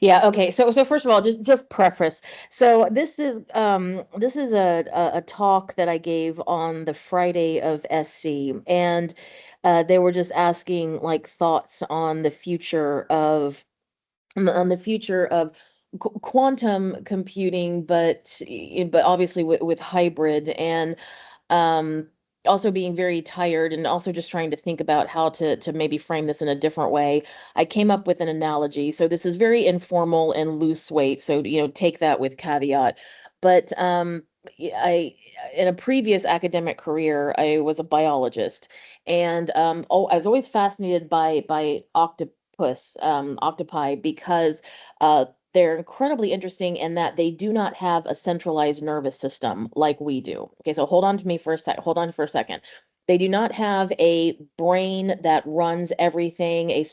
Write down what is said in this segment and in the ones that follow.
Yeah, okay. So first of all, just preface. So this is a talk that I gave on the Friday of SC, and they were just asking like thoughts on the future of quantum computing, but obviously with hybrid and um, also being very tired and also just trying to think about how to maybe frame this in a different way. I came up with an analogy. So this is very informal and loose weight. So, take that with caveat. But I in a previous academic career, I was a biologist, and I was always fascinated by octopi, because uh, they're incredibly interesting in that they do not have a centralized nervous system like we do. Okay, so hold on for a second. They do not have a brain that runs everything, a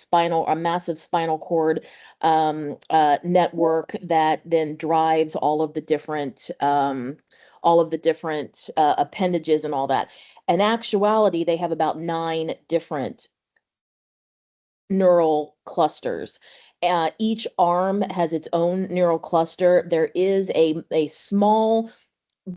massive spinal cord network that then drives all of the different appendages and all that. In actuality, they have about nine different neural clusters. Each arm has its own neural cluster. There is a small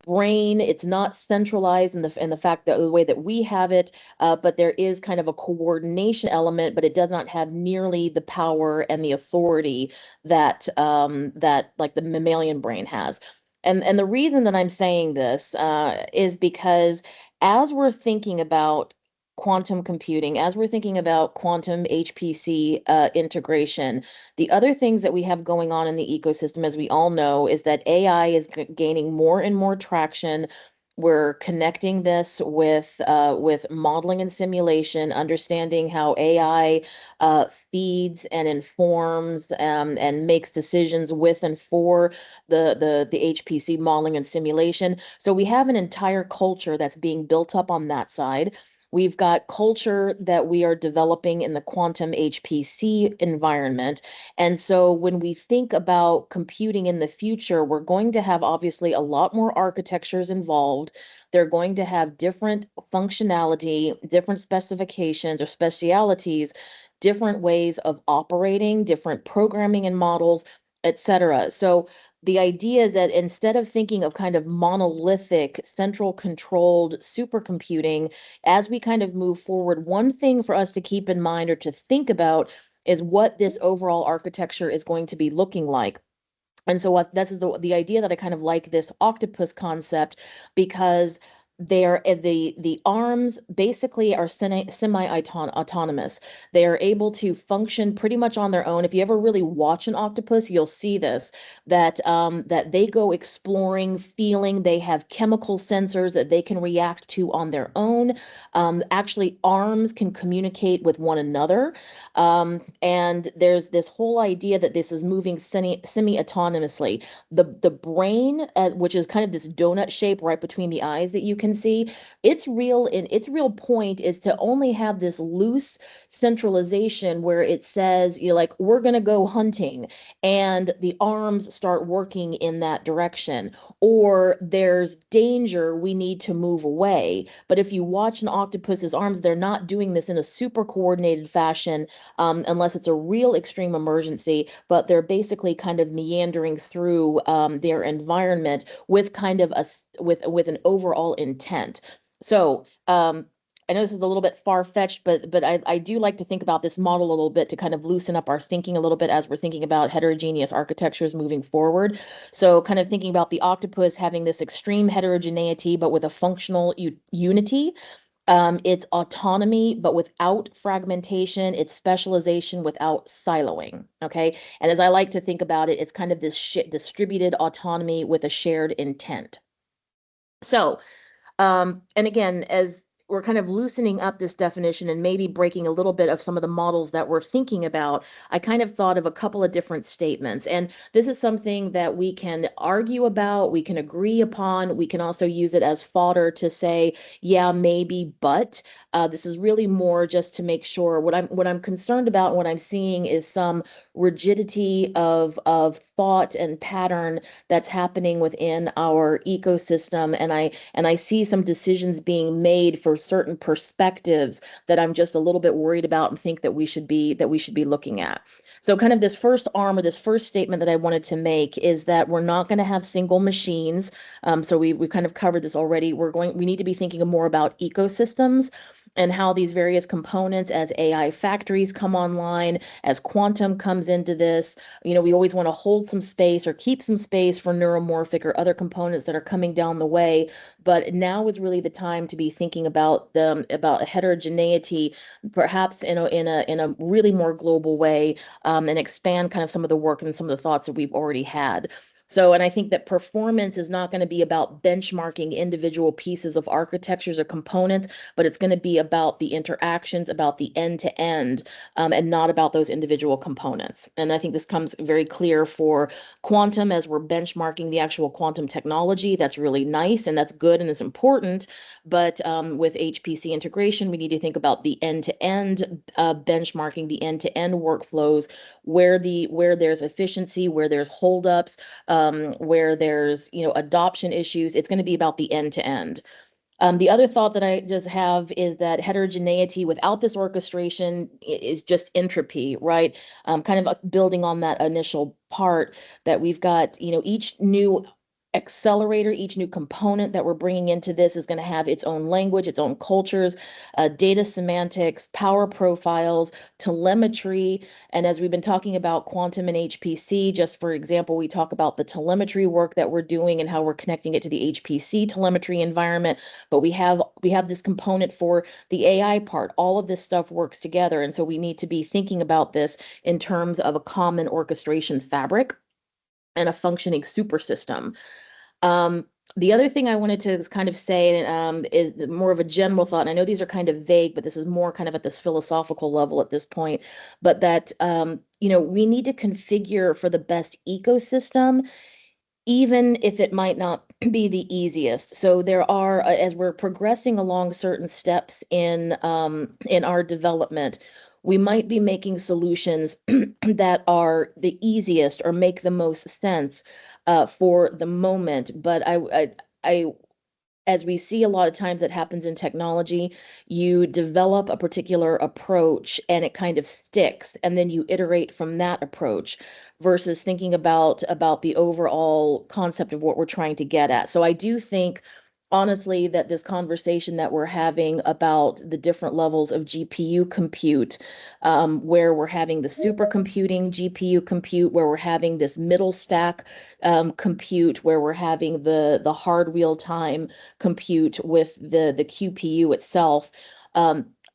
brain. It's not centralized in the fact that the way that we have it, but there is kind of a coordination element, but it does not have nearly the power and the authority that like the mammalian brain has. And the reason that I'm saying this is because as we're thinking about quantum computing, as we're thinking about quantum HPC integration, the other things that we have going on in the ecosystem, as we all know, is that AI is gaining more and more traction. We're connecting this with modeling and simulation, understanding how AI feeds and informs and makes decisions with and for the HPC modeling and simulation. So we have an entire culture that's being built up on that side. We've got culture that we are developing in the quantum HPC environment. And so when we think about computing in the future, we're going to have obviously a lot more architectures involved. They're going to have different functionality, different specifications or specialities, different ways of operating, different programming and models, etc. So the idea is that instead of thinking of kind of monolithic, central controlled supercomputing, as we kind of move forward, one thing for us to keep in mind or to think about is what this overall architecture is going to be looking like. And so what this is the idea that I kind of like this octopus concept, because the arms basically are semi-autonomous. They are able to function pretty much on their own. If you ever really watch an octopus, you'll see this, that they go exploring, feeling. They have chemical sensors that they can react to on their own. Actually, arms can communicate with one another. And there's this whole idea that this is moving semi-autonomously. The brain, which is kind of this donut shape right between the eyes that you can see, its real point is to only have this loose centralization where it says, like, we're going to go hunting, and the arms start working in that direction, or there's danger, we need to move away. But if you watch an octopus's arms, they're not doing this in a super coordinated fashion, unless it's a real extreme emergency, but they're basically kind of meandering through their environment with kind of with an overall intent. So I know this is a little bit far-fetched, but I do like to think about this model a little bit to kind of loosen up our thinking a little bit as we're thinking about heterogeneous architectures moving forward. So kind of thinking about the octopus having this extreme heterogeneity, but with a functional unity. It's autonomy, but without fragmentation. It's specialization without siloing. Okay. And as I like to think about it, it's kind of this distributed autonomy with a shared intent. So, and again, as we're kind of loosening up this definition and maybe breaking a little bit of some of the models that we're thinking about, I kind of thought of a couple of different statements. And this is something that we can argue about, we can agree upon, we can also use it as fodder to say, yeah, maybe, but this is really more just to make sure what I'm concerned about and what I'm seeing is some rigidity of thought and pattern that's happening within our ecosystem. And I see some decisions being made for certain perspectives that I'm just a little bit worried about and think that we should be looking at. So kind of this first arm or this first statement that I wanted to make is that we're not going to have single machines. So we kind of covered this already. We need to be thinking more about ecosystems and how these various components as AI factories come online, as quantum comes into this. We always want to hold some space or keep some space for neuromorphic or other components that are coming down the way. But now is really the time to be thinking about heterogeneity, perhaps in a really more global way, and expand kind of some of the work and some of the thoughts that we've already had. So, and I think that performance is not going to be about benchmarking individual pieces of architectures or components, but it's going to be about the interactions, about the end to end, and not about those individual components. And I think this comes very clear for quantum as we're benchmarking the actual quantum technology. That's really nice and that's good and it's important. But with HPC integration, we need to think about the end-to-end benchmarking, the end-to-end workflows, where there's efficiency, where there's holdups, where there's adoption issues. It's going to be about the end-to-end. The other thought that I just have is that heterogeneity without this orchestration is just entropy, right? Kind of building on that initial part that we've got, each new accelerator, each new component that we're bringing into this is going to have its own language, its own cultures, data semantics, power profiles, telemetry. And as we've been talking about quantum and HPC, just for example, we talk about the telemetry work that we're doing and how we're connecting it to the HPC telemetry environment. But we have this component for the AI part. All of this stuff works together. And so we need to be thinking about this in terms of a common orchestration fabric and a functioning super system. The other thing I wanted to kind of say is more of a general thought. And I know these are kind of vague, but this is more kind of at this philosophical level at this point. But that, we need to configure for the best ecosystem, even if it might not be the easiest. So there are, as we're progressing along certain steps in our development, we might be making solutions that are the easiest or make the most sense for the moment. But as we see a lot of times that happens in technology, you develop a particular approach and it kind of sticks, and then you iterate from that approach versus thinking about the overall concept of what we're trying to get at. So I do think honestly that this conversation that we're having about the different levels of GPU compute, where we're having the supercomputing GPU compute, where we're having this middle stack compute, where we're having the hard real time compute with the QPU itself.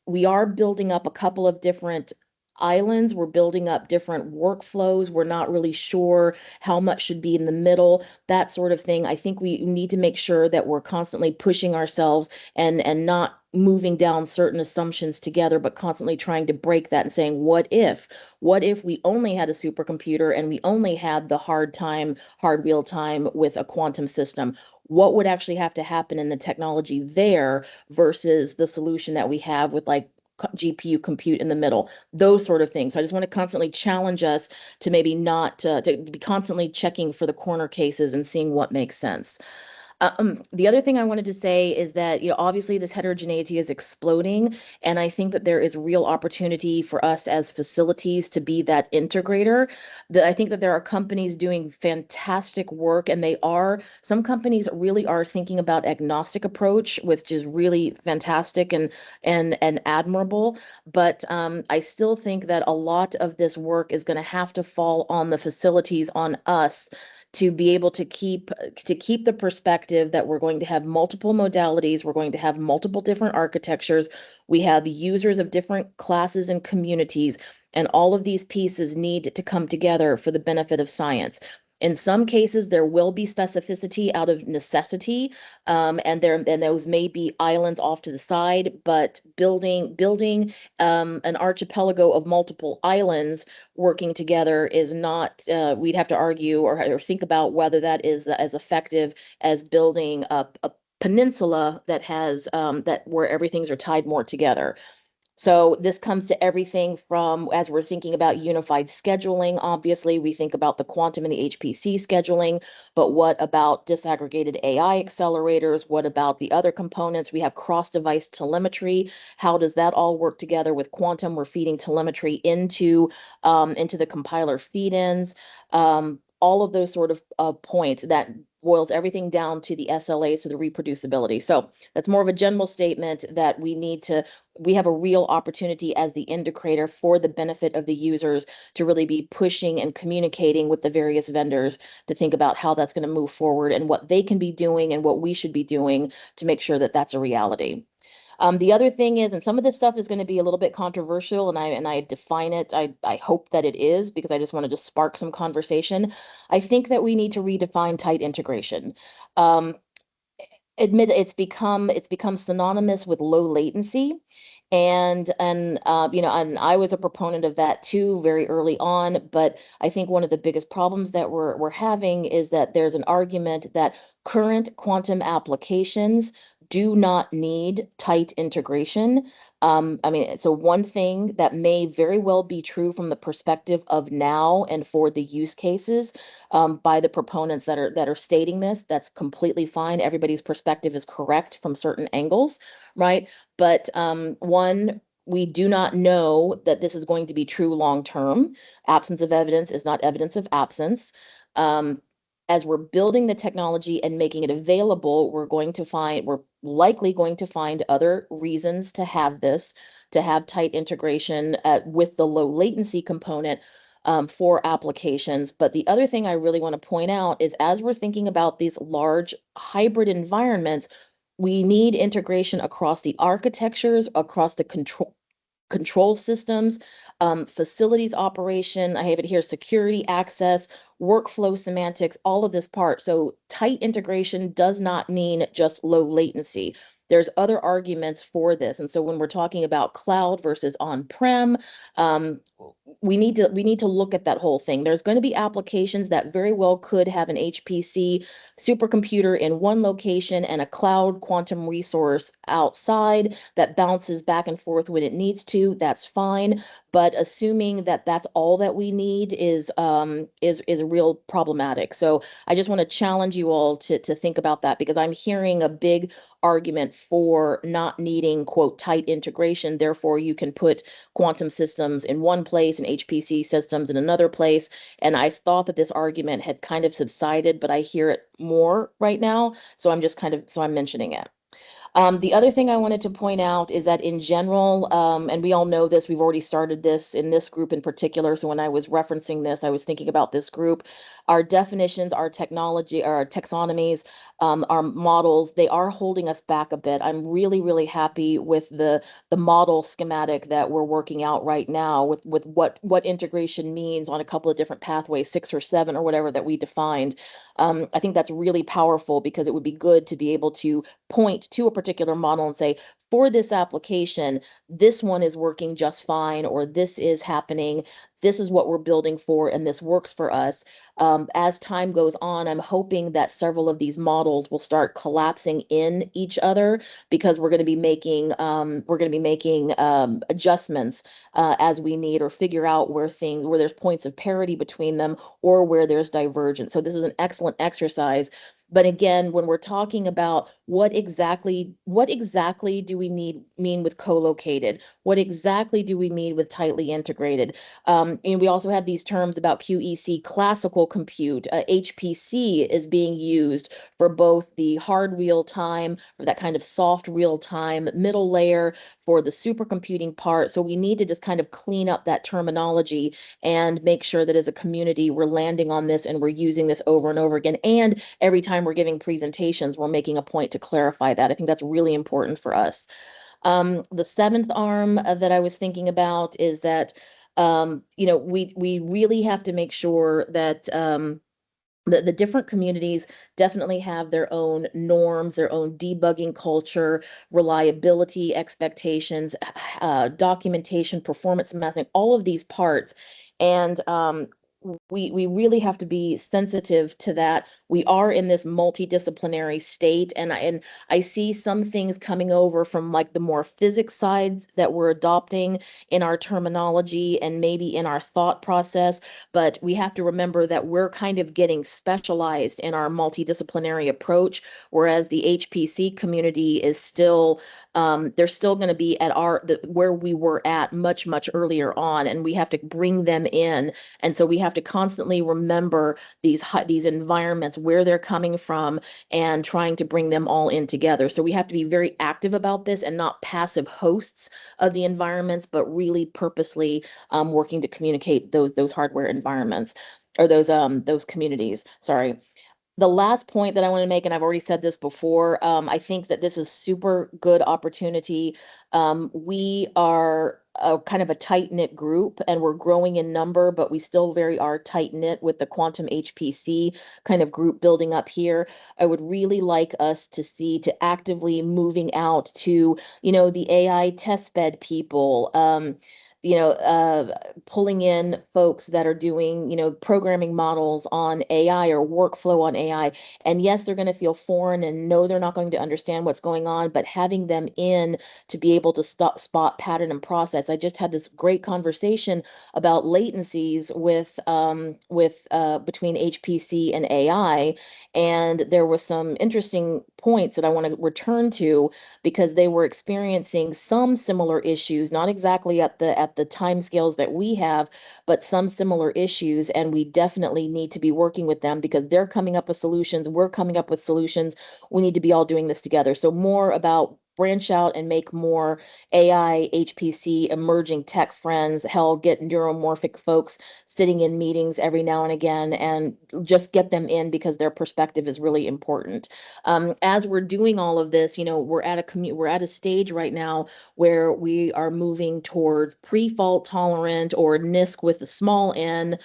We are building up a couple of different islands. We're building up different workflows. We're not really sure how much should be in the middle, that sort of thing. I think we need to make sure that we're constantly pushing ourselves and not moving down certain assumptions together, but constantly trying to break that and saying, what if we only had a supercomputer and we only had the hard real time with a quantum system? What would actually have to happen in the technology there versus the solution that we have with like GPU compute in the middle, those sort of things. So I just want to constantly challenge us to maybe not to be constantly checking for the corner cases and seeing what makes sense. The other thing I wanted to say is that, obviously this heterogeneity is exploding, and I think that there is real opportunity for us as facilities to be that integrator. I think that there are companies doing fantastic work, and some companies really are thinking about agnostic approach, which is really fantastic and admirable. But I still think that a lot of this work is going to have to fall on the facilities, on us, to be able to keep the perspective that we're going to have multiple modalities, we're going to have multiple different architectures, we have users of different classes and communities, and all of these pieces need to come together for the benefit of science. In some cases, there will be specificity out of necessity, and those may be islands off to the side. But building an archipelago of multiple islands working together is not. We'd have to argue or think about whether that is as effective as building a peninsula that has where everything's are tied more together. So this comes to everything from, as we're thinking about unified scheduling, obviously, we think about the quantum and the HPC scheduling, but what about disaggregated AI accelerators? What about the other components? We have cross-device telemetry. How does that all work together with quantum? We're feeding telemetry into the compiler feed-ins. All of those sort of points that boils everything down to the SLA, so the reproducibility. So that's more of a general statement that we have a real opportunity as the integrator for the benefit of the users to really be pushing and communicating with the various vendors to think about how that's going to move forward and what they can be doing and what we should be doing to make sure that that's a reality. The other thing is, and some of this stuff is going to be a little bit controversial, and I define it. I hope that it is because I just wanted to spark some conversation. I think that we need to redefine tight integration. Um, Admit it's become synonymous with low latency, and I was a proponent of that too very early on. But I think one of the biggest problems that we're having is that there's an argument that current quantum applications do not need tight integration. I mean, so one thing that may very well be true from the perspective of now and for the use cases by the proponents that are stating this. That's completely fine. Everybody's perspective is correct from certain angles, right? But one, we do not know that this is going to be true long term. Absence of evidence is not evidence of absence. Um, as we're building the technology and making it available, we're likely going to find other reasons to have this, to have tight integration with the low latency component for applications. But the other thing I really want to point out is as we're thinking about these large hybrid environments, we need integration across the architectures, across the control systems, facilities operation. I have it here, security access, workflow semantics, all of this part. So tight integration does not mean just low latency. There's other arguments for this. And so when we're talking about cloud versus on-prem, um, we need to look at that whole thing. There's going to be applications that very well could have an HPC supercomputer in one location and a cloud quantum resource outside that bounces back and forth when it needs to. That's fine. But assuming that that's all that we need is real problematic. So I just want to challenge you all to think about that because I'm hearing a big argument for not needing quote tight integration. Therefore, you can put quantum systems in one place and HPC systems in another place. And I thought that this argument had kind of subsided, but I hear it more right now. So I'm mentioning it. The other thing I wanted to point out is that in general, and we all know this, we've already started this in this group in particular. So when I was referencing this, I was thinking about this group. Our definitions, our technology, our taxonomies, our models, they are holding us back a bit. I'm really, really happy with the model schematic that we're working out right now with what integration means on a couple of different pathways, 6 or 7 or whatever that we defined. I think that's really powerful because it would be good to be able to point to a particular model and say, for this application, this one is working just fine, or this is happening. This is what we're building for, and this works for us. As time goes on, I'm hoping that several of these models will start collapsing in each other because we're going to be making adjustments as we need, or figure out where there's points of parity between them or where there's divergence. So this is an excellent exercise. But again, when we're talking about what exactly do we mean with co-located? What exactly do we mean with tightly integrated? And we also have these terms about QEC classical compute. HPC is being used for both the hard real time, for that kind of soft real time middle layer, for the supercomputing part. So we need to just kind of clean up that terminology and make sure that as a community, we're landing on this and we're using this over and over again. And every time we're giving presentations, we're making a point to clarify that. I think that's really important for us. The seventh arm that I was thinking about is that we really have to make sure that the different communities definitely have their own norms, their own debugging culture, reliability expectations, documentation, performance mapping, all of these parts. And we really have to be sensitive to that. We are in this multidisciplinary state, and I see some things coming over from like the more physics sides that we're adopting in our terminology and maybe in our thought process, but we have to remember that we're kind of getting specialized in our multidisciplinary approach, whereas the HPC community is still they're still going to be at where we were at much earlier on, and we have to bring them in. And so we have to constantly remember these environments, where they're coming from, and trying to bring them all in together. So we have to be very active about this and not passive hosts of the environments, but really purposely working to communicate those hardware environments, or those communities. Sorry. The last point that I want to make, and I've already said this before, I think that this is super good opportunity. We are a kind of a tight-knit group, and we're growing in number, but we still very are tight-knit with the quantum HPC kind of group building up here. I would really like us to actively moving out to, the AI testbed people, pulling in folks that are doing, programming models on AI or workflow on AI. And yes, they're going to feel foreign and know they're not going to understand what's going on, but having them in to be able to spot pattern and process. I just had this great conversation about latencies with between HPC and AI, and there was some interesting points that I want to return to, because they were experiencing some similar issues, not exactly at the time scales that we have, but some similar issues. And we definitely need to be working with them, because they're coming up with solutions. We're coming up with solutions. We need to be all doing this together. So more about branch out and make more AI, HPC, emerging tech friends, hell, get neuromorphic folks sitting in meetings every now and again, and just get them in, because their perspective is really important. As we're doing all of this, we're at a stage right now where we are moving towards pre-fault tolerant, or NISQ with a small n,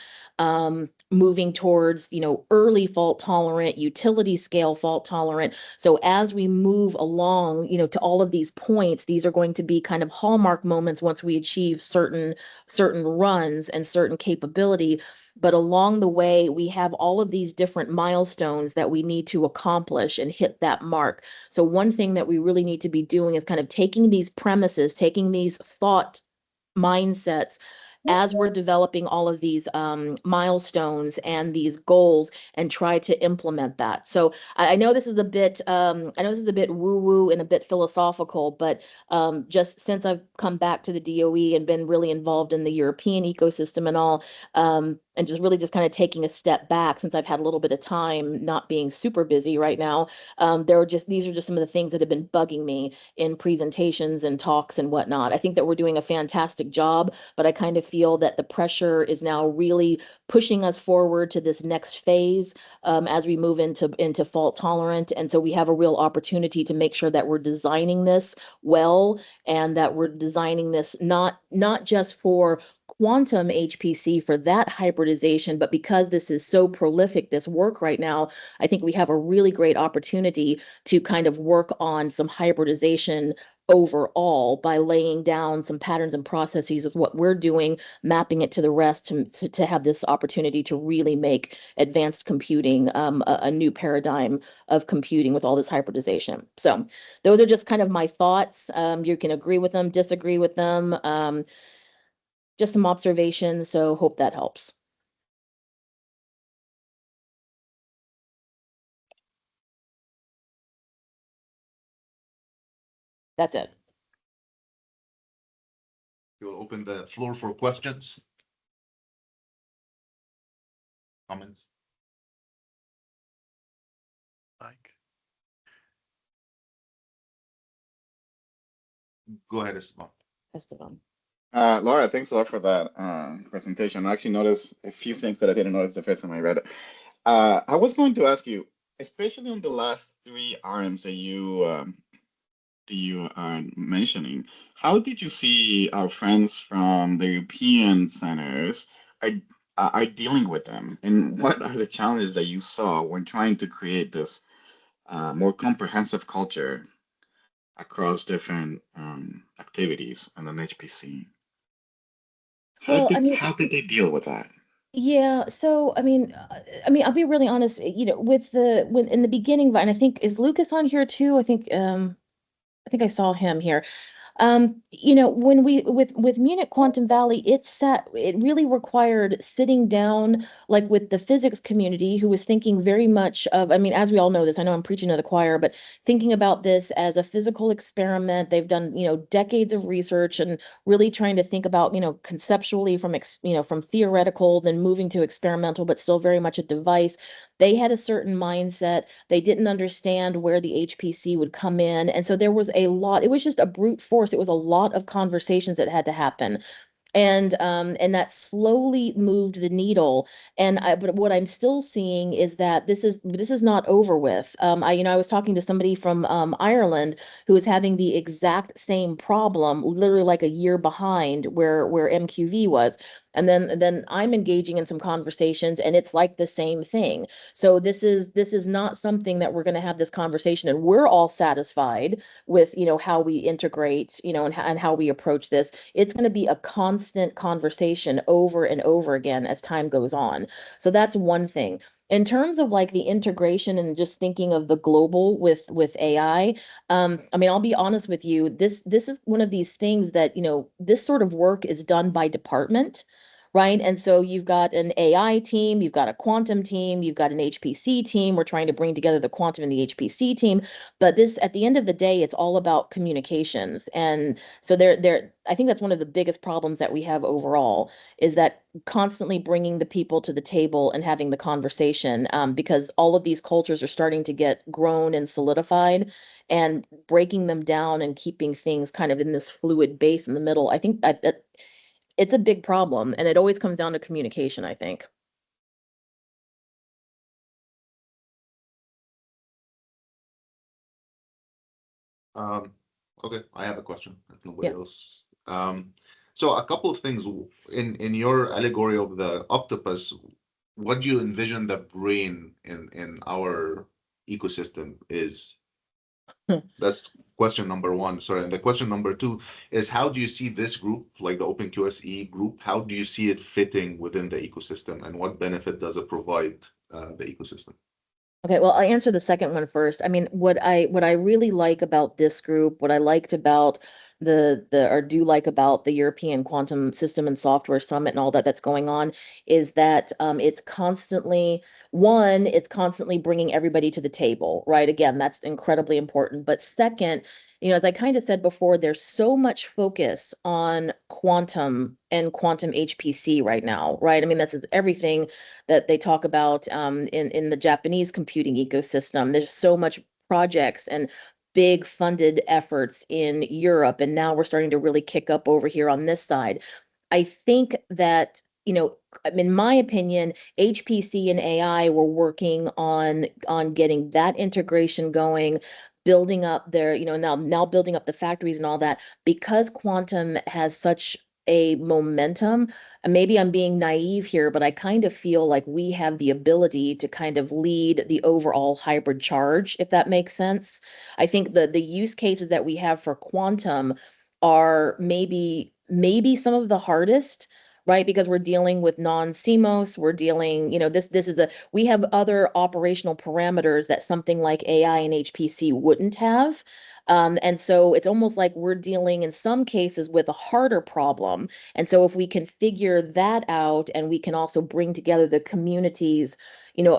moving towards, early fault tolerant, utility scale fault tolerant. So as we move along, to all of these points, these are going to be kind of hallmark moments once we achieve certain runs and certain capability. But along the way, we have all of these different milestones that we need to accomplish and hit that mark. So one thing that we really need to be doing is kind of taking these premises, taking these thought mindsets as we're developing all of these milestones and these goals, and try to implement that. So I know this is a bit woo-woo and a bit philosophical, but just since I've come back to the DOE and been really involved in the European ecosystem and all, and just really just kind of taking a step back, since I've had a little bit of time not being super busy right now, these are just some of the things that have been bugging me in presentations and talks and whatnot. I think that we're doing a fantastic job, but I kind of feel that the pressure is now really pushing us forward to this next phase, as we move into fault tolerant. And so we have a real opportunity to make sure that we're designing this well, and that we're designing this not just for quantum HPC for that hybridization, but because this is so prolific, this work right now, I think we have a really great opportunity to kind of work on some hybridization overall, by laying down some patterns and processes of what we're doing, mapping it to the rest, to have this opportunity to really make advanced computing a new paradigm of computing with all this hybridization. So those are just kind of my thoughts. You can agree with them, disagree with them. Just some observations, so hope that helps. That's it. We'll open the floor for questions, comments. Like, Go ahead, Esteban. Esteban. Laura, thanks a lot for that presentation. I actually noticed a few things that I didn't notice the first time I read it. I was going to ask you, especially on the last three RMs that you are mentioning, how did you see our friends from the European centers are dealing with them, and what are the challenges that you saw when trying to create this more comprehensive culture across different activities on an HPC? Well, I mean, How did they deal with that? Yeah, so I'll be really honest, with when in the beginning, and I think is Lucas on here too? I think I saw him here. When we with Munich Quantum Valley, it really required sitting down like with the physics community who was thinking very much of, I mean, as we all know this, I know I'm preaching to the choir, but thinking about this as a physical experiment. They've done, decades of research and really trying to think about, conceptually from from theoretical, then moving to experimental, but still very much a device. They had a certain mindset. They didn't understand where the HPC would come in. And so there was a lot, it was just a brute force. It was a lot of conversations that had to happen, and that slowly moved the needle. But what I'm still seeing is that this is not over with. I was talking to somebody from Ireland who was having the exact same problem, literally like a year behind where MQV was. And then I'm engaging in some conversations, and it's like the same thing. So this is not something that we're going to have this conversation and we're all satisfied with, how we integrate, and how we approach this. It's going to be a constant conversation over and over again as time goes on. So that's one thing. In terms of like the integration and just thinking of the global with AI, I'll be honest with you, this is one of these things that, this sort of work is done by department. Right. And so you've got an AI team, you've got a quantum team, you've got an HPC team. We're trying to bring together the quantum and the HPC team. But this, at the end of the day, it's all about communications. And so I think that's one of the biggest problems that we have overall is that constantly bringing the people to the table and having the conversation, because all of these cultures are starting to get grown and solidified, and breaking them down and keeping things kind of in this fluid base in the middle. I think that it's a big problem, and it always comes down to communication, I think. Um, okay, I have a question if nobody Yeah. else. So a couple of things in your allegory of the octopus, what do you envision the brain in our ecosystem is? That's question number one. Sorry. And the question number two is how do you see this group, like the openQSE group, how do you see it fitting within the ecosystem and what benefit does it provide the ecosystem? Okay, well, I'll answer the second one first. I mean, what I really like about this group, what I liked about or do like about the European Quantum System and Software Summit and all that's going on is that it's constantly bringing everybody to the table, right? Again, that's incredibly important. But second, as I kind of said before, there's so much focus on quantum and quantum HPC right now, right? I mean, that's everything that they talk about, in the Japanese computing ecosystem. There's so much projects and big funded efforts in Europe, and now we're starting to really kick up over here on this side. I think that, in my opinion, HPC and AI were working on getting that integration going, building up their, now building up the factories and all that, because quantum has such a momentum. And maybe I'm being naive here, but I kind of feel like we have the ability to kind of lead the overall hybrid charge, if that makes sense. I think the use cases that we have for quantum are maybe some of the hardest, right? Because we're dealing with non-CMOS, we're dealing, we have other operational parameters that something like AI and HPC wouldn't have. And so it's almost like we're dealing in some cases with a harder problem. And so if we can figure that out, and we can also bring together the communities,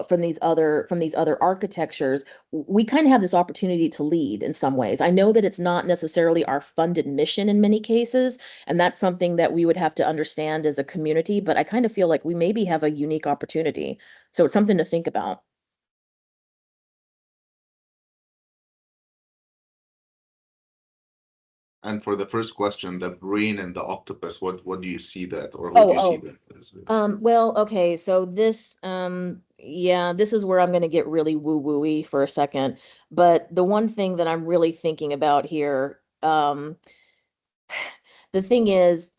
from these other architectures, we kind of have this opportunity to lead in some ways. I know that it's not necessarily our funded mission in many cases, and that's something that we would have to understand as a community, but I kind of feel like we maybe have a unique opportunity. So it's something to think about. And for the first question, the brain and the octopus, what do you see that or who do Oh, you see oh. that as? Well, okay, so yeah, this is where I'm going to get really woo-woo-y for a second. But the one thing that I'm really thinking about here, the thing is,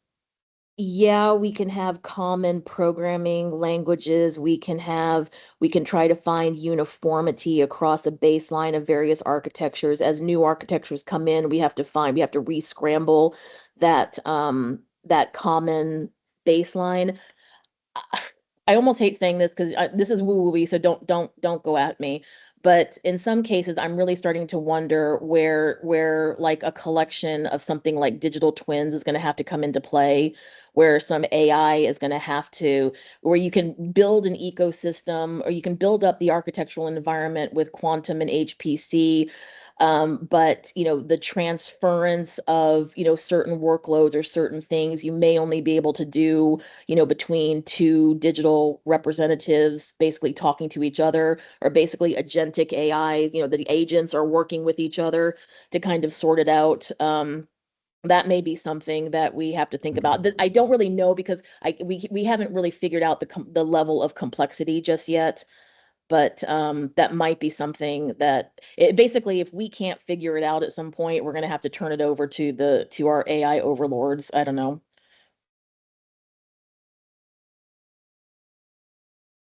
yeah, we can have common programming languages. We can try to find uniformity across a baseline of various architectures. As new architectures come in, we have to re-scramble that common baseline. I almost hate saying this because this is woo-woo-y, so don't go at me. But in some cases, I'm really starting to wonder where like a collection of something like digital twins is going to have to come into play, where some AI is going to have to, where you can build an ecosystem or you can build up the architectural environment with quantum and HPC. But the transference of certain workloads or certain things you may only be able to do between two digital representatives basically talking to each other, or basically agentic AIs, the agents are working with each other to kind of sort it out. That may be something that we have to think about. I don't really know because we haven't really figured out the level of complexity just yet. But that might be something that basically, if we can't figure it out at some point, we're going to have to turn it over to our AI overlords. I don't know.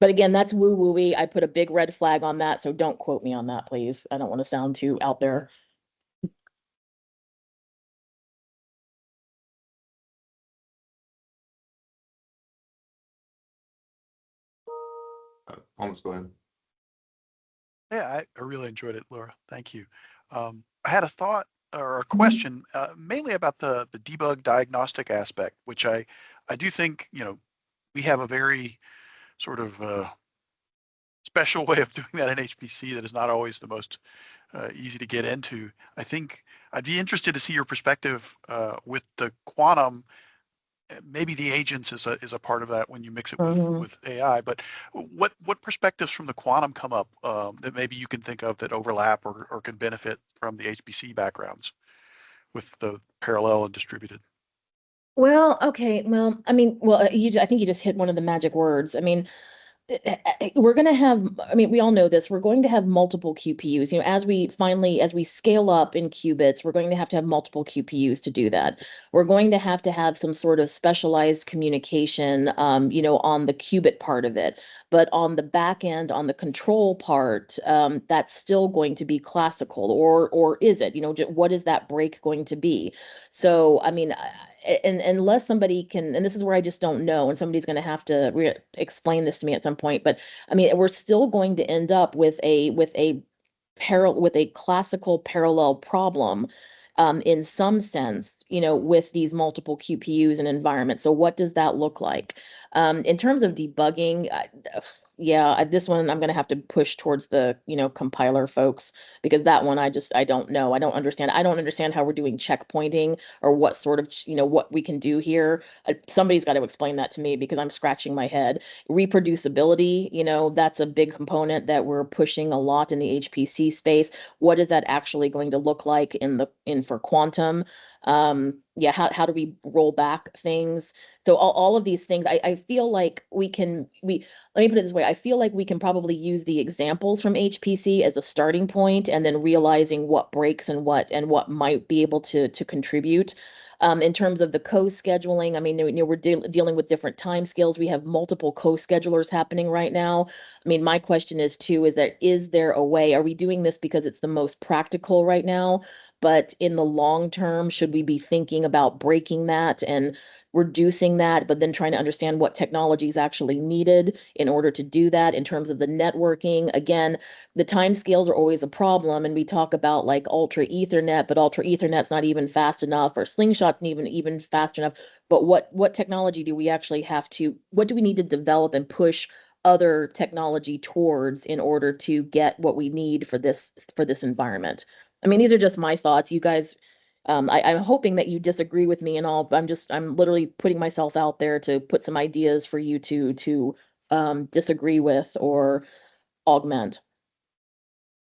But again, that's woo-woo-y. I put a big red flag on that, so don't quote me on that, please. I don't want to sound too out there. Almost go ahead. Yeah, I really enjoyed it, Laura. Thank you. I had a thought or a question, mainly about the debug diagnostic aspect, which I do think, we have a very sort of special way of doing that in HPC that is not always the most easy to get into. I think I'd be interested to see your perspective with the quantum. Maybe the agents is a part of that when you mix it with AI, but what perspectives from the quantum come up that maybe you can think of that overlap or can benefit from the HPC backgrounds with the parallel and distributed? Well, okay. Well, I mean, I think you just hit one of the magic words. I mean, we're going to have, I mean, we all know this, we're going to have multiple QPUs. As we scale up in qubits, we're going to have multiple QPUs to do that. We're going to have some sort of specialized communication, on the qubit part of it. But on the back end, on the control part, that's still going to be classical, or is it? What is that break going to be? So, I mean, and unless somebody can, and this is where I just don't know, and somebody's going to have to explain this to me at some point, but I mean, we're still going to end up with a classical parallel problem, in some sense, with these multiple QPUs and environments. So what does that look like? In terms of debugging, yeah, this one I'm going to have to push towards the, compiler folks, because that one I don't know. I don't understand. I don't understand how we're doing checkpointing or what sort of, what we can do here. Somebody's got to explain that to me because I'm scratching my head. Reproducibility, that's a big component that we're pushing a lot in the HPC space. What is that actually going to look like for quantum? Yeah, how do we roll back things? So all of these things, I feel like let me put it this way. I feel like we can probably use the examples from HPC as a starting point, and then realizing what breaks and what might be able to contribute. In terms of the co-scheduling, I mean, we're dealing with different time scales. We have multiple co-schedulers happening right now. I mean, my question is is there a way? Are we doing this because it's the most practical right now? But in the long term, should we be thinking about breaking that and reducing that, but then trying to understand what technology is actually needed in order to do that? In terms of the networking, again, the time scales are always a problem, and we talk about like ultra Ethernet, but ultra Ethernet's not even fast enough, or Slingshot's not even fast enough. But what technology do we actually what do we need to develop and push other technology towards in order to get what we need for this environment? I mean, these are just my thoughts. You guys, I'm hoping that you disagree with me and all, but I'm literally putting myself out there to put some ideas for you to disagree with or augment.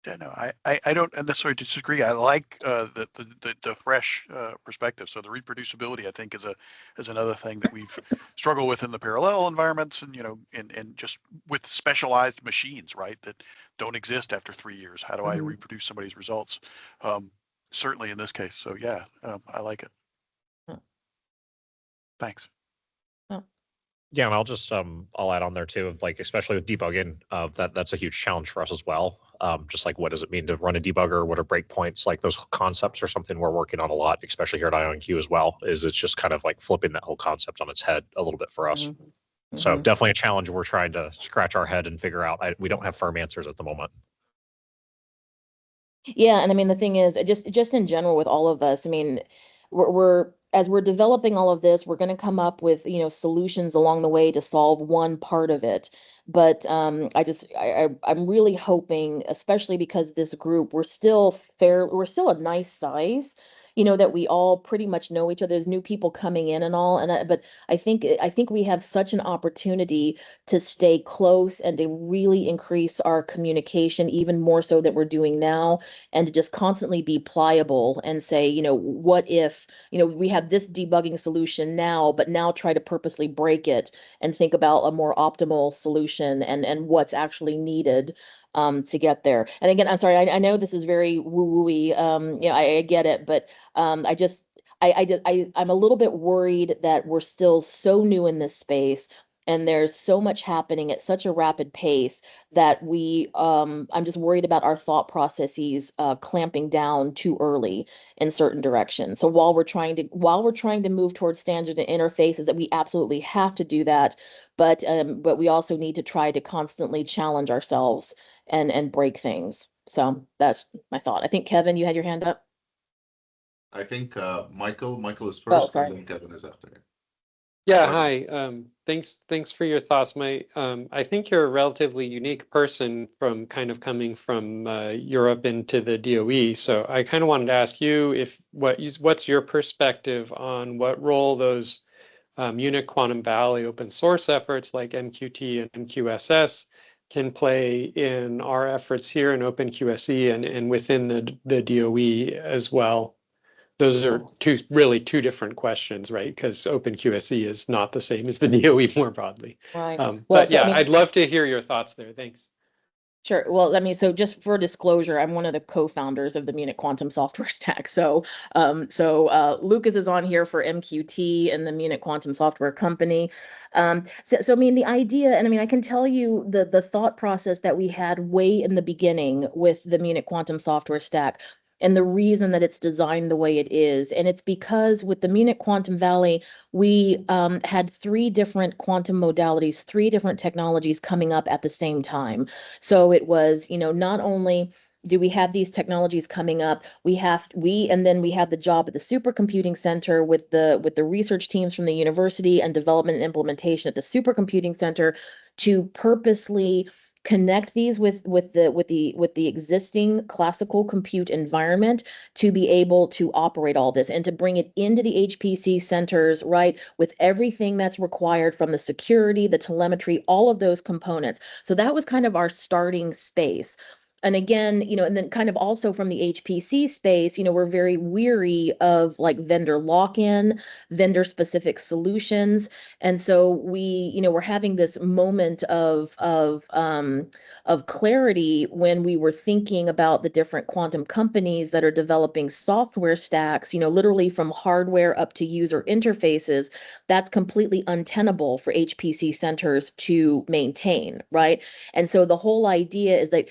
Yeah, no, I don't necessarily disagree. I like the fresh perspective. So the reproducibility, I think, is another thing that we've struggled with in the parallel environments, and and just with specialized machines, right, that don't exist after 3 years. How do I reproduce somebody's results? Certainly in this case. So yeah, I like it. Thanks. Yeah, and I'll just I'll add on there too, of like, especially with debugging, that's a huge challenge for us as well. Just like, what does it mean to run a debugger? What are breakpoints? Like, those concepts are something we're working on a lot, especially here at IonQ as well. It's just kind of like flipping that whole concept on its head a little bit for us. So Mhm. definitely a challenge we're trying to scratch our head and figure out. We don't have firm answers at the moment. Yeah, and I mean the thing is, just in general with all of us, I mean, we're as we're developing all of this, we're going to come up with, solutions along the way to solve one part of it. But I'm really hoping, especially because this group, we're still a nice size, that we all pretty much know each other. There's new people coming in and all, but I think we have such an opportunity to stay close and to really increase our communication even more so than we're doing now, and to just constantly be pliable and say, what if, we have this debugging solution now, but now try to purposely break it and think about a more optimal solution and what's actually needed to get there. And again, I'm sorry, I know this is very woo-woo-y, I get it, but I just I'm a little bit worried that we're still so new in this space, and there's so much happening at such a rapid pace that I'm just worried about our thought processes clamping down too early in certain directions. So while we're trying to move towards standard and interfaces, that we absolutely have to do that, but we also need to try to constantly challenge ourselves and break things. So that's my thought. I think Kevin, you had your hand up. I think Michael is Oh, first, and sorry. then Kevin is after him. Yeah, Go ahead. hi. Thanks for your thoughts. I think you're a relatively unique person from kind of coming from Europe into the DOE. So I kind of wanted to ask you what's your perspective on what role those Munich Quantum Valley open source efforts like MQT and MQSS can play in our efforts here in openQSE and within the DOE as well. Those are two different questions, right? Because openQSE is not the same as the DOE more broadly. Right. Well, But so I yeah, mean, I'd love to hear your thoughts there. Thanks. sure. Well, I mean, so just for disclosure, I'm one of the co-founders of the Munich Quantum Software Stack. So Lucas is on here for MQT and the Munich Quantum Software Company. So I mean, the idea, and I mean, I can tell you the thought process that we had way in the beginning with the Munich Quantum Software Stack, and the reason that it's designed the way it is. And it's because with the Munich Quantum Valley, we had three different quantum modalities, three different technologies coming up at the same time. So it was, not only do we have these technologies coming up, and then we have the job at the supercomputing center with the research teams from the university and development and implementation at the supercomputing center to purposely connect these with the existing classical compute environment to be able to operate all this and to bring it into the HPC centers, right, with everything that's required from the security, the telemetry, all of those components. So that was kind of our starting space. And again, and then kind of also from the HPC space, we're very weary of like vendor lock-in, vendor specific solutions. And so we're having this moment of clarity when we were thinking about the different quantum companies that are developing software stacks, literally from hardware up to user interfaces. That's completely untenable for HPC centers to maintain, right? And so the whole idea is that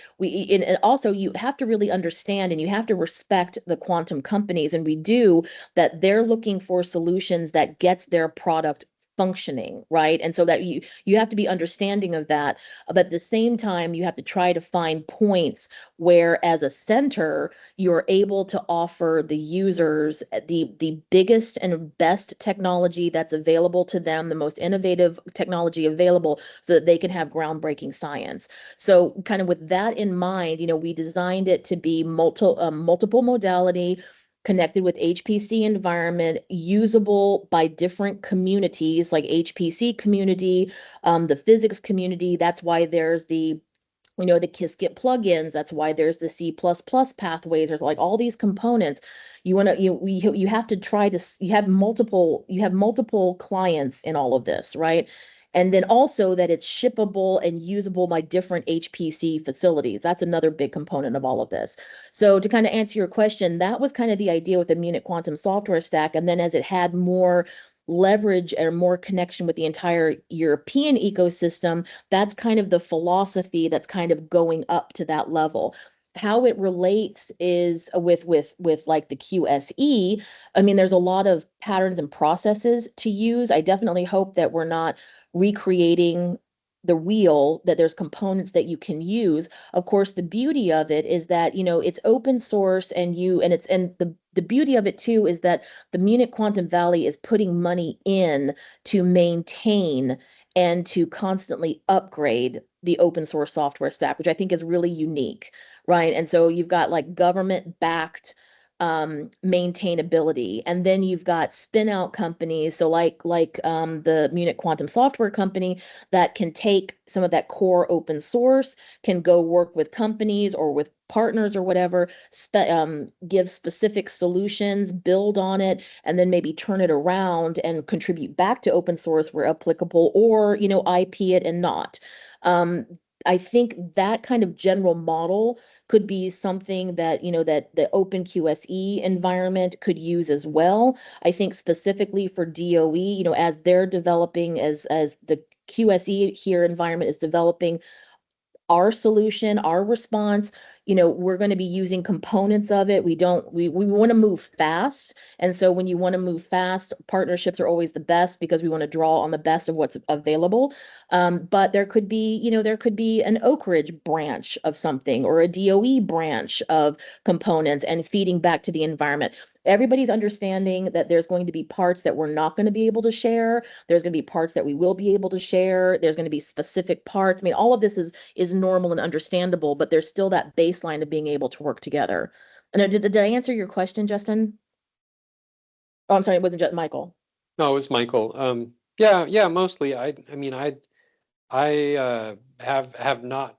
and also you have to really understand and you have to respect the quantum companies, and we do, that they're looking for solutions that gets their product functioning, right? And so that you have to be understanding of that, but at the same time you have to try to find points where as a center you're able to offer the users the biggest and best technology that's available to them, the most innovative technology available, so that they can have groundbreaking science. So kind of with that in mind, we designed it to be multiple modality, connected with HPC environment, usable by different communities like HPC community, the physics community. That's why there's the Qiskit plugins. That's why there's the C++ pathways. There's like all these components. You have to try to, you have multiple clients in all of this, right? And then also that it's shippable and usable by different HPC facilities. That's another big component of all of this. So to kind of answer your question, that was kind of the idea with the Munich Quantum Software Stack. And then as it had more leverage and more connection with the entire European ecosystem, that's kind of the philosophy that's kind of going up to that level. how it relates is with like the QSE. I mean, there's a lot of patterns and processes to use. I definitely hope that we're not recreating the wheel, that there's components that you can use. Of course, the beauty of it is that, it's open source, and the beauty of it too is that the Munich Quantum Valley is putting money in to maintain and to constantly upgrade the open source software stack, which I think is really unique, right? And so you've got like government backed maintainability, and then you've got spin out companies, so like the Munich Quantum Software Company, that can take some of that core open source, can go work with companies or with partners or whatever, give specific solutions, build on it, and then maybe turn it around and contribute back to open source where applicable, or IP it and not. I think that kind of general model could be something that, that the openQSE environment could use as well. I think specifically for DOE, as they're developing, as the QSE here environment is developing our solution, our response, we're going to be using components of it. We want to move fast. And so when you want to move fast, partnerships are always the best, because we want to draw on the best of what's available. But there could be an Oak Ridge branch of something, or a DOE branch of components, and feeding back to the environment. Everybody's understanding that there's going to be parts that we're not going to be able to share. There's going to be parts that we will be able to share. There's going to be specific parts. I mean, all of this is normal and understandable, but there's still that baseline of being able to work together. And did I answer your question, Justin? Oh, I'm sorry, it wasn't just Michael. No, it was Michael. Yeah, mostly. I mean, I have not.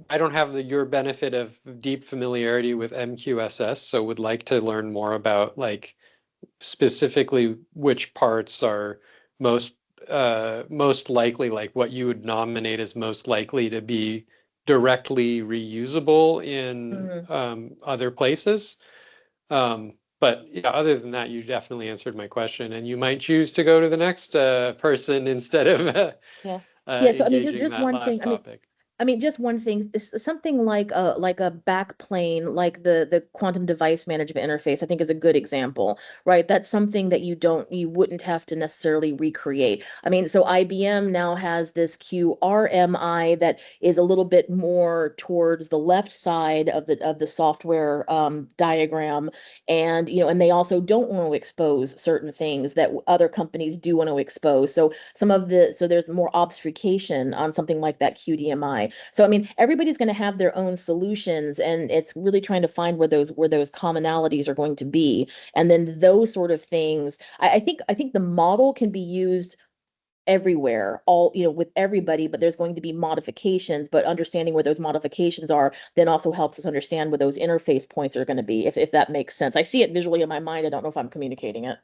I don't have your benefit of deep familiarity with MQSS, so would like to learn more about, like, specifically which parts are most likely, like what you would nominate as most likely to be directly reusable in other places. But yeah, other than that, you definitely answered my question, and you might choose to go to the next person instead of Yeah. So I mean, engaging just that one last thing. topic. Just one thing, something like a backplane, like the quantum device management interface, I think is a good example, right? That's something that you wouldn't have to necessarily recreate. I mean, so IBM now has this QRMI that is a little bit more towards the left side of the software diagram, and and they also don't want to expose certain things that other companies do want to expose. So there's more obfuscation on something like that QDMI. So, I mean, everybody's going to have their own solutions, and it's really trying to find where those commonalities are going to be. And then those sort of things, I think the model can be used everywhere, all, with everybody, but there's going to be modifications, but understanding where those modifications are then also helps us understand where those interface points are going to be, if that makes sense. I see it visually in my mind. I don't know if I'm communicating it.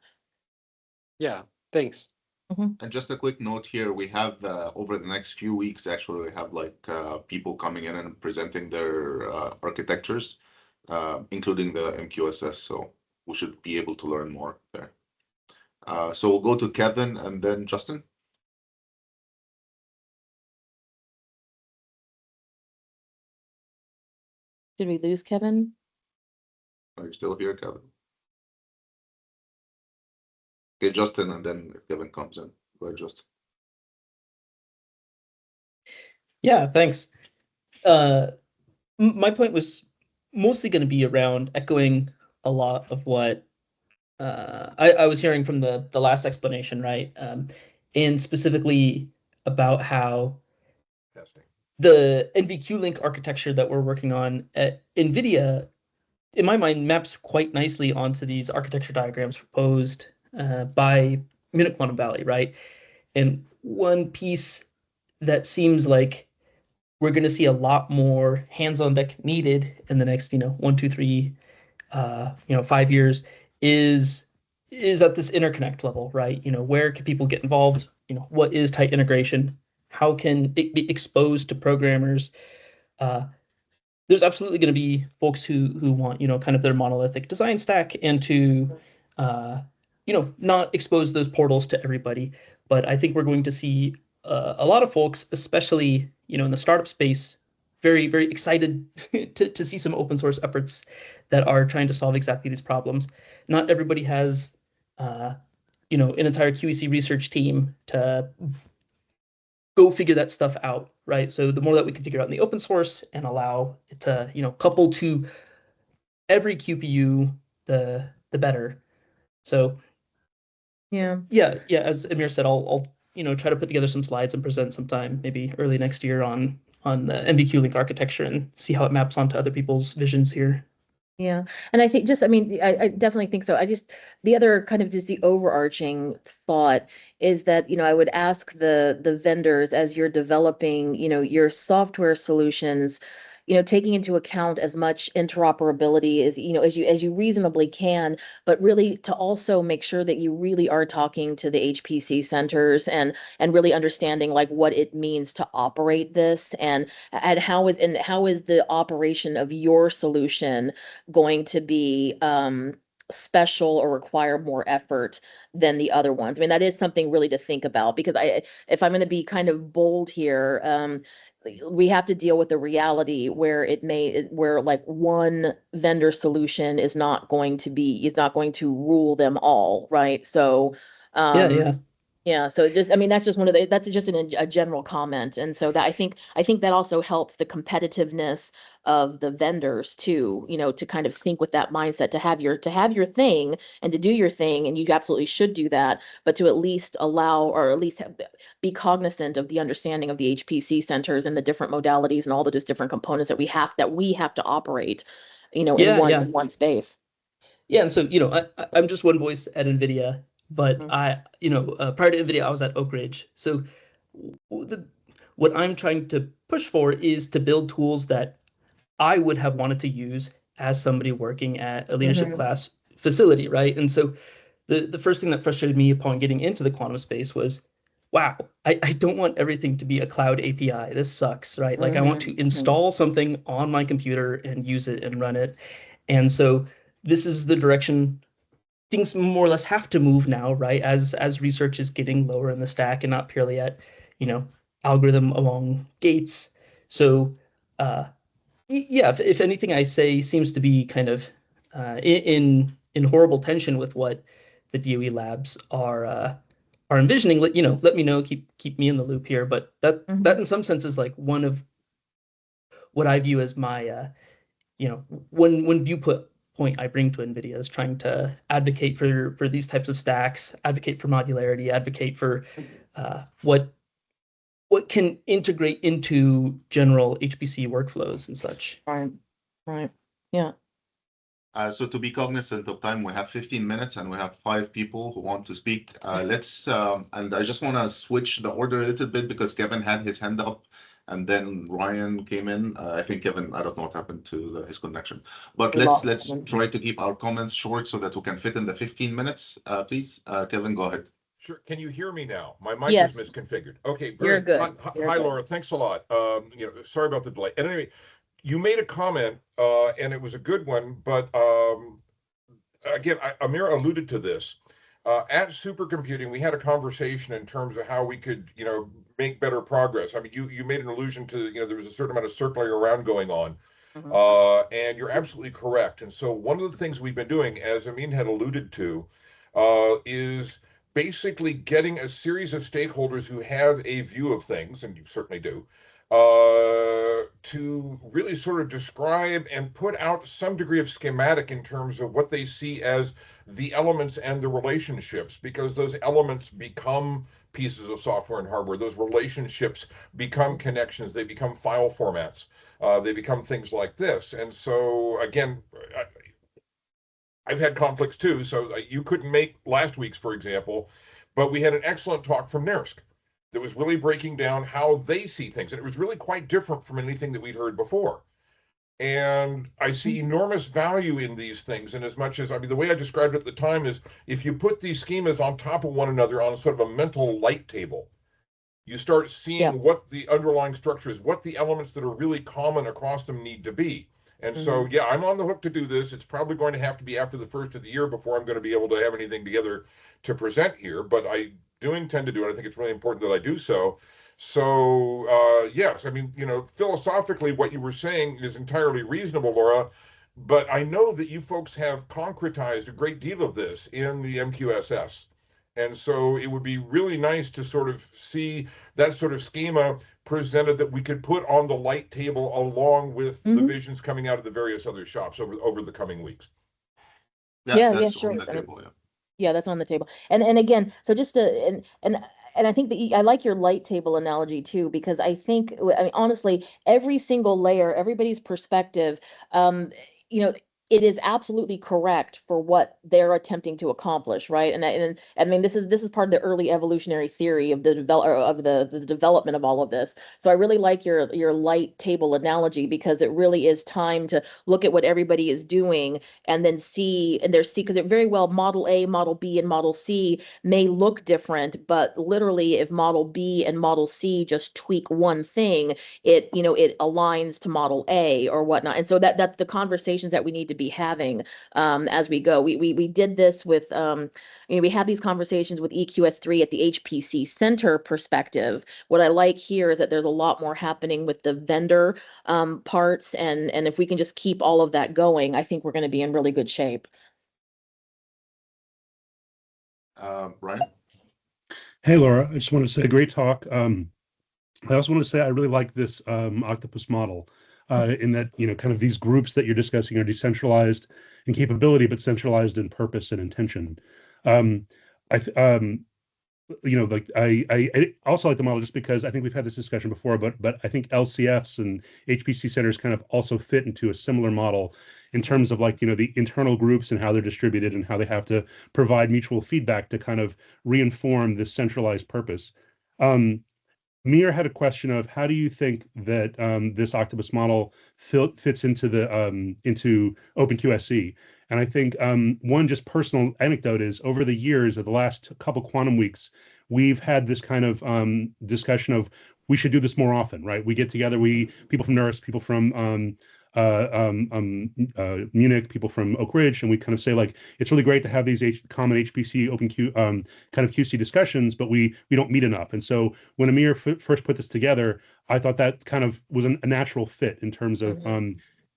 Yeah, thanks. And just a quick note here, we have over the next few weeks, actually, we have like people coming in and presenting their architectures, including the MQSS. So we should be able to learn more there. So we'll go to Kevin and then Justin. Did we lose Kevin? Are you still here, Kevin? Okay, Justin, and then if Kevin comes in, go ahead, Justin. Yeah, thanks. My point was mostly going to be around echoing a lot of what I was hearing from the last explanation, right? And specifically about how the NVQ-Link architecture that we're working on at NVIDIA, in my mind, maps quite nicely onto these architecture diagrams proposed by Munich Quantum Valley, right? And one piece that seems like we're going to see a lot more hands-on deck needed in the next, 1, 2, 3, 5 years is at this interconnect level, right? Where can people get involved? What is tight integration? How can it be exposed to programmers? There's absolutely going to be folks who want, kind of their monolithic design stack, and to, not expose those portals to everybody. But I think we're going to see a lot of folks, especially, in the startup space, very, very excited to see some open source efforts that are trying to solve exactly these problems. Not everybody has, you know, an entire QEC research team to go figure that stuff out, right? So the more that we can figure out in the open source and allow it to, you know, couple to every QPU, the better. So Yeah. yeah, as Amir said, I'll you know, try to put together some slides and present sometime, maybe early next year on the MBQ link architecture and see how it maps onto other people's visions here. Yeah. And I think just, I mean, I definitely think so. The other kind of just the overarching thought is that, you know, I would ask the vendors as you're developing, you know, your software solutions, you know, taking into account as much interoperability as, you know, as you reasonably can, but really to also make sure that you really are talking to the HPC centers and really understanding like what it means to operate this and how is the operation of your solution going to be special or require more effort than the other ones. I mean, that is something really to think about because if I'm going to be kind of bold here, we have to deal with the reality where where like one vendor solution is not going to rule them all, right? So, Yeah. yeah, so just, I mean, that's just a general comment. And so that I think that also helps the competitiveness of the vendors too, you know, to kind of think with that mindset, to have your thing and to do your thing, and you absolutely should do that, but to at least allow, or at least be cognizant of the understanding of the HPC centers and the different modalities and all the just different components that we have to operate, you know, in one space. Yeah, and so, you know, I'm just one voice at NVIDIA, but you know, prior to NVIDIA, I was at Oak Ridge. So what I'm trying to push for is to build tools that I would have wanted to use as somebody working at a leadership class facility, right? And so the first thing that frustrated me upon getting into the quantum space was, wow, I don't want everything to be a cloud API. This sucks, right? Like I want to install something on my computer and use it and run it. And so this is the direction things more or less have to move now, right? As research is getting lower in the stack and not purely at, you know, algorithm along gates. So yeah, if anything I say seems to be kind of in horrible tension with what the DOE labs are envisioning, let me know, keep me in the loop here. But that in some sense is like one of what I view as my you know, one viewpoint I bring to NVIDIA is trying to advocate for these types of stacks, advocate for modularity, advocate for what can integrate into general HPC workflows and such. Right. Yeah. So to be cognizant of time, we have 15 minutes and we have 5 people who want to speak. Let's and I just want to switch the order a little bit because Kevin had his hand up and then Ryan came in. I think Kevin, I don't know what happened to his connection, but let's try to keep our comments short so that we can fit in the 15 minutes. Please, Kevin, go ahead. Sure. Can you hear me now? My mic Yes. was misconfigured. Okay, You're good. Hi, Laura. Thanks a lot. You know, sorry about the delay. And anyway, you made a comment, and it was a good one, but again, Amir alluded to this. At supercomputing, we had a conversation in terms of how we could, you know, make better progress. I mean, you made an allusion to, you know, there was a certain amount of circling around going on, and you're absolutely correct. And so one of the things we've been doing, as Amin had alluded to, is basically getting a series of stakeholders who have a view of things, and you certainly do, to really sort of describe and put out some degree of schematic in terms of what they see as the elements and the relationships, because those elements become pieces of software and hardware. Those relationships become connections. They become file formats. They become things like this. And so, again, I've had conflicts too. So you couldn't make last week's, for example, but we had an excellent talk from NERSC that was really breaking down how they see things. And it was really quite different from anything that we'd heard before. And I see enormous value in these things. And as much as, I mean, the way I described it at the time is if you put these schemas on top of one another on sort of a mental light table, you start seeing what the underlying structure is, what the elements that are really common across them need to be. And so, yeah, I'm on the hook to do this. It's probably going to have to be after the first of the year before I'm going to be able to have anything together to present here. But I do intend to do it. I think it's really important that I do so So yes, I mean, philosophically, what you were saying is entirely reasonable, Laura. But I know that you folks have concretized a great deal of this in the MQSS. And so it would be really nice to sort of see that sort of schema presented that we could put on the light table along with the visions coming out of the various other shops over the coming weeks. Yeah, that's sure. on the table, yeah. Yeah, that's on the table. And again, so just to and I think that I like your light table analogy too, because I think, I mean, honestly, every single layer, everybody's perspective, you know, it is absolutely correct for what they're attempting to accomplish, right? And I mean, this is part of the early evolutionary theory of the development of all of this. So I really like your light table analogy, because it really is time to look at what everybody is doing and then see, and there's because it very well model A, model B, and model C may look different, but literally if model B and model C just tweak one thing, it aligns to model A or whatnot. And so that's the conversations that we need to be having as we go. We did this with we had these conversations with EQS3 at the HPC center perspective. What I like here is that there's a lot more happening with the vendor parts, and if we can just keep all of that going, I think we're going to be in really good shape. Brian? Hey, Laura, I just want to say great talk. I also want to say I really like this octopus model in that, kind of these groups that you're discussing are decentralized in capability, but centralized in purpose and intention. I also like the model just because I think we've had this discussion before, but I think LCFs and HPC centers kind of also fit into a similar model in terms of the internal groups and how they're distributed and how they have to provide mutual feedback to kind of reinform this centralized purpose. Mir had a question of how do you think that this octopus model fits into into openQSE? And I think one just personal anecdote is over the years of the last couple quantum weeks, we've had this kind of discussion of we should do this more often, right? We get together, people from NERSC, people from Munich, people from Oak Ridge, and we kind of say it's really great to have these common HPC OpenQ kind of QC discussions, but we don't meet enough. And so when Amir first put this together, I thought that kind of was a natural fit in terms of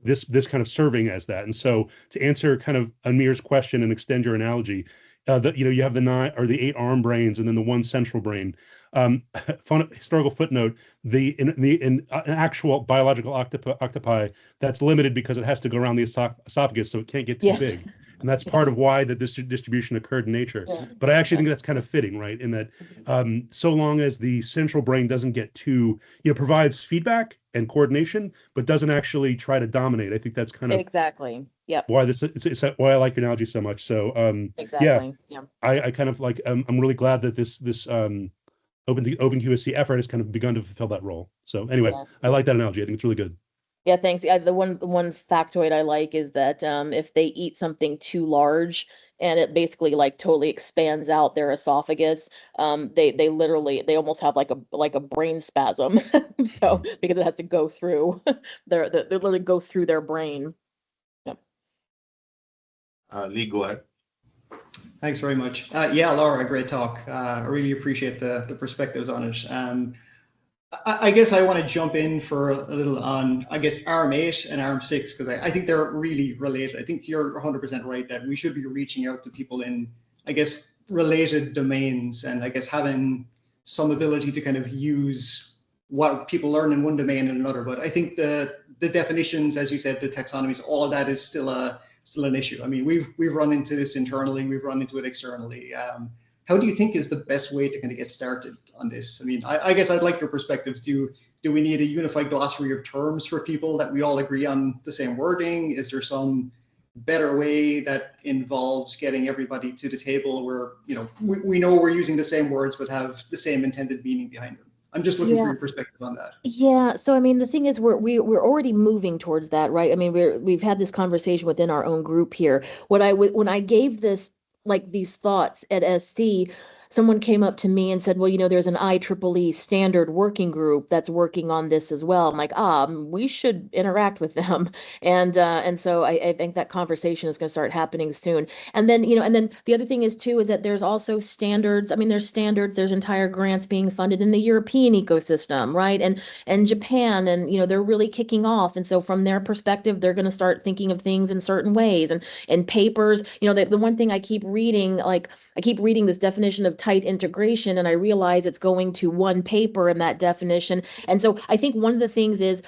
this kind of serving as that. And so to answer kind of Amir's question and extend your analogy, you have the 9 or the 8 arm brains and then the 1 central brain. Historical footnote: in actual biological octopi, that's limited because it has to go around the esophagus, so it can't get too big, and that's part of why this distribution occurred in nature. Yeah. But I actually think that's kind of fitting, right? In that, so long as the central brain doesn't get too, provides feedback and coordination, but doesn't actually try to dominate. I think that's kind of exactly. Yep. Why it's why I like your analogy so much. So exactly. Yeah. I kind of I'm really glad that this openQSE effort has kind of begun to fulfill that role. So anyway, I like that analogy. I think it's really good. Yeah, thanks. The one factoid I like is that if they eat something too large and it basically totally expands out their esophagus, they almost have like a brain spasm. So because it has to go through they literally go through their brain. Yep. Lee, go ahead. Thanks very much. Yeah, Laura, great talk. I really appreciate the perspectives on it. I guess I want to jump in for a little on, I guess, ARM8 and ARM6, because I think they're really related. I think you're 100% right that we should be reaching out to people in, I guess, related domains, and I guess having some ability to kind of use what people learn in one domain in another. But I think the definitions, as you said, the taxonomies, all of that is still an issue. I mean, we've run into this internally, we've run into it externally. How do you think is the best way to kind of get started on this? I mean, I guess I'd like your perspectives. Do we need a unified glossary of terms for people that we all agree on the same wording? Is there some better way that involves getting everybody to the table where, we know we're using the same words but have the same intended meaning behind them? I'm just looking for your perspective on that. Yeah. So, I mean, the thing is, we're already moving towards that, right? I mean, we've had this conversation within our own group here. When I gave this, these thoughts at SC, someone came up to me and said, well, there's an IEEE standard working group that's working on this as well. I'm like, we should interact with them. And so I think that conversation is going to start happening soon. And then, and then the other thing is too, is that there's also standards. I mean, there's standards, there's entire grants being funded in the European ecosystem, right? And Japan, and, they're really kicking off. And so from their perspective, they're going to start thinking of things in certain ways. And papers, the one thing I keep reading, like I keep reading this definition of tight integration, and I realize it's going to one paper in that definition. And so I think one of the things is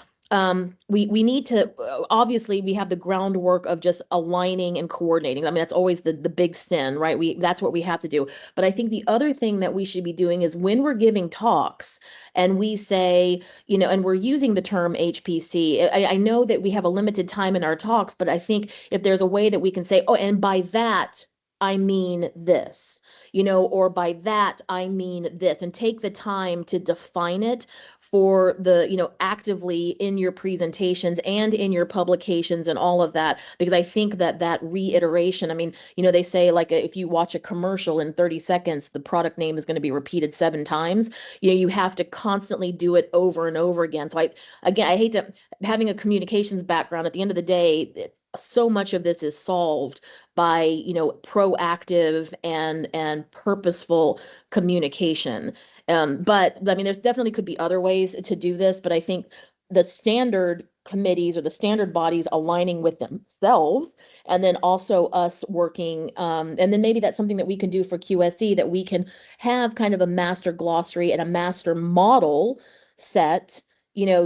we need to, obviously we have the groundwork of just aligning and coordinating. I mean, that's always the big sin, right? That's what we have to do. But I think the other thing that we should be doing is when we're giving talks and we say, and we're using the term HPC, I know that we have a limited time in our talks, but I think if there's a way that we can say, oh, and by that, I mean this, or by that, I mean this, and take the time to define it for the, actively in your presentations and in your publications and all of that, because I think that reiteration, I mean, they say like if you watch a commercial in 30 seconds, the product name is going to be repeated 7 times. You have to constantly do it over and over again. So I hate to, having a communications background, at the end of the day, so much of this is solved by, proactive and purposeful communication. But I mean, there's definitely could be other ways to do this, but I think the standard committees or the standard bodies aligning with themselves, and then also us working, and then maybe that's something that we can do for QSE, that we can have kind of a master glossary and a master model set,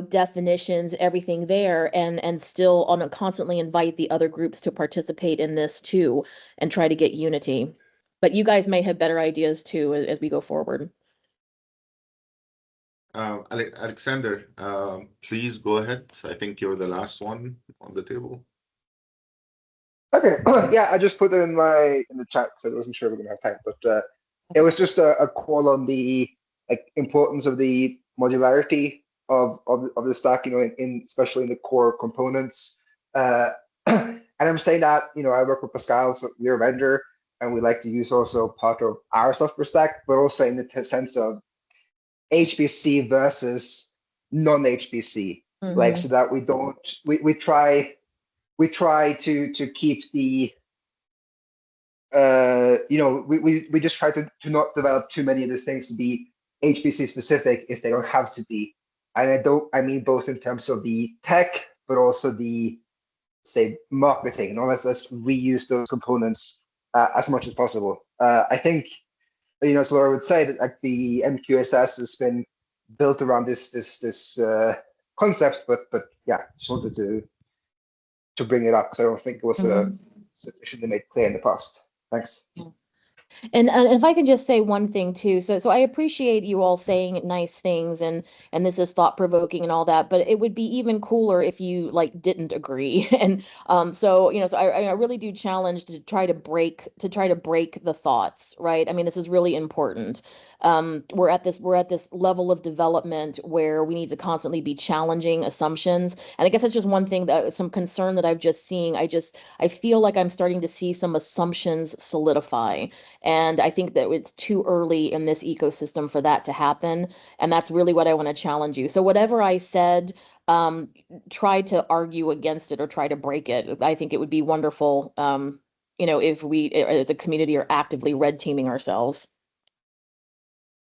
definitions, everything there, and still constantly invite the other groups to participate in this too, and try to get unity. But you guys may have better ideas too as we go forward. Alexander, please go ahead. I think you're the last one on the table. Okay, yeah, I just put it in the chat because I wasn't sure we were gonna have time, but it was just a call on the importance of the modularity of the stack, especially in the core components. And I'm saying that, I work with Pascal, so we're a vendor, and we like to use also part of our software stack, but also in the sense of HPC versus non-HPC, like, so that we try to keep the we just try to not develop too many of these things to be HPC specific if they don't have to be. And I mean both in terms of the tech, but also the, say, marketing. Let's reuse those components as much as possible. I think, as Laura would say, that like the MQSS has been built around this concept, but yeah, just wanted to bring it up because I don't think it was sufficiently made clear in the past. Thanks. Yeah. And if I can just say one thing too, so I appreciate you all saying nice things, and this is thought provoking and all that, but it would be even cooler if you didn't agree. And so I really do challenge to try to break the thoughts, right? I mean, this is really important. We're at this level of development where we need to constantly be challenging assumptions. And I guess that's just one thing, that some concern that I've just seen. I feel like I'm starting to see some assumptions solidify. And I think that it's too early in this ecosystem for that to happen. And that's really what I want to challenge you. So whatever I said, try to argue against it or try to break it. I think it would be wonderful, if we as a community are actively red teaming ourselves.